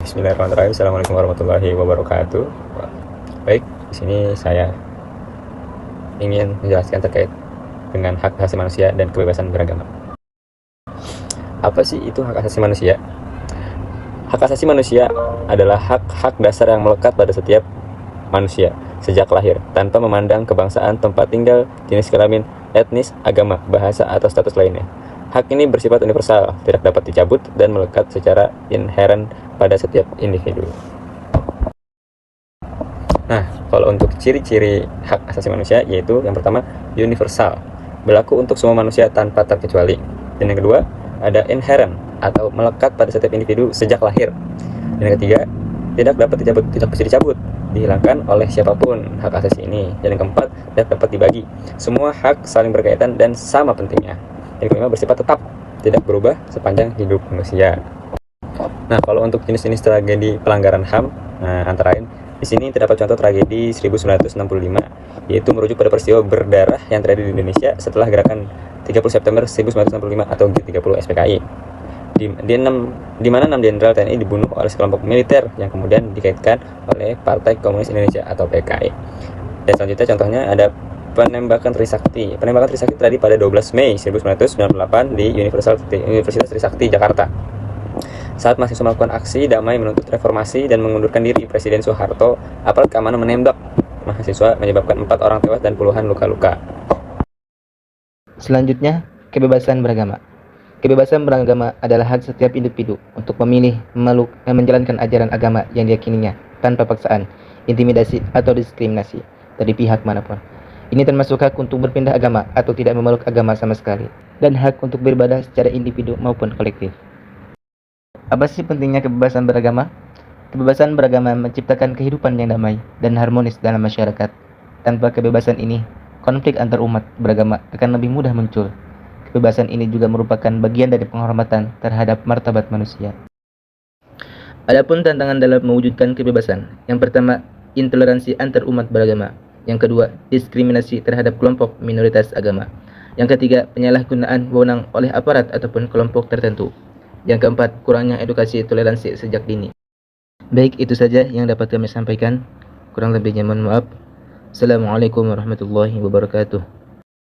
Bismillahirrahmanirrahim. Assalamualaikum warahmatullahi wabarakatuh. Baik, di sini saya ingin menjelaskan terkait dengan hak asasi manusia dan kebebasan beragama. Apa sih itu hak asasi manusia? Hak asasi manusia adalah hak-hak dasar yang melekat pada setiap manusia sejak lahir, tanpa memandang kebangsaan, tempat tinggal, jenis kelamin, etnis, agama, bahasa, atau status lainnya. Hak ini bersifat universal, tidak dapat dicabut, dan melekat secara inheren pada setiap individu. Nah, kalau untuk ciri-ciri hak asasi manusia, yaitu yang pertama, universal, berlaku untuk semua manusia tanpa terkecuali. Dan yang kedua, ada inherent, atau melekat pada setiap individu sejak lahir. Dan yang ketiga, tidak dapat dicabut, tidak bisa dicabut, dihilangkan oleh siapapun hak asasi ini. Dan yang keempat, tidak dapat dibagi. Semua hak saling berkaitan dan sama pentingnya. Yang kelima, bersifat tetap, tidak berubah sepanjang hidup manusia. Nah, kalau untuk jenis-jenis tragedi pelanggaran HAM, antara lain di sini terdapat contoh tragedi 1965, yaitu merujuk pada peristiwa berdarah yang terjadi di Indonesia setelah gerakan 30 September 1965 atau G30 SPKI. Di mana 6 jenderal TNI dibunuh oleh sekelompok militer yang kemudian dikaitkan oleh Partai Komunis Indonesia atau PKI. Dan selanjutnya contohnya ada penembakan Trisakti. Penembakan Trisakti terjadi pada 12 Mei 1998 di Universitas Trisakti, Jakarta. Saat mahasiswa melakukan aksi damai menuntut reformasi dan mengundurkan diri Presiden Soeharto, aparat keamanan menembak mahasiswa menyebabkan 4 orang tewas dan puluhan luka-luka. Selanjutnya, kebebasan beragama. Kebebasan beragama adalah hak setiap individu untuk memilih, memeluk, dan menjalankan ajaran agama yang diyakininya tanpa paksaan, intimidasi, atau diskriminasi dari pihak manapun. Ini termasuk hak untuk berpindah agama atau tidak memeluk agama sama sekali, dan hak untuk beribadah secara individu maupun kolektif. Apa sih pentingnya kebebasan beragama? Kebebasan beragama menciptakan kehidupan yang damai dan harmonis dalam masyarakat. Tanpa kebebasan ini, konflik antar umat beragama akan lebih mudah muncul. Kebebasan ini juga merupakan bagian dari penghormatan terhadap martabat manusia. Adapun tantangan dalam mewujudkan kebebasan, yang pertama, intoleransi antar umat beragama. Yang kedua, diskriminasi terhadap kelompok minoritas agama. Yang ketiga, penyalahgunaan wewenang oleh aparat ataupun kelompok tertentu. Yang keempat, kurangnya edukasi toleransi sejak dini. Baik, itu saja yang dapat kami sampaikan. Kurang lebihnya mohon maaf. Assalamualaikum warahmatullahi wabarakatuh.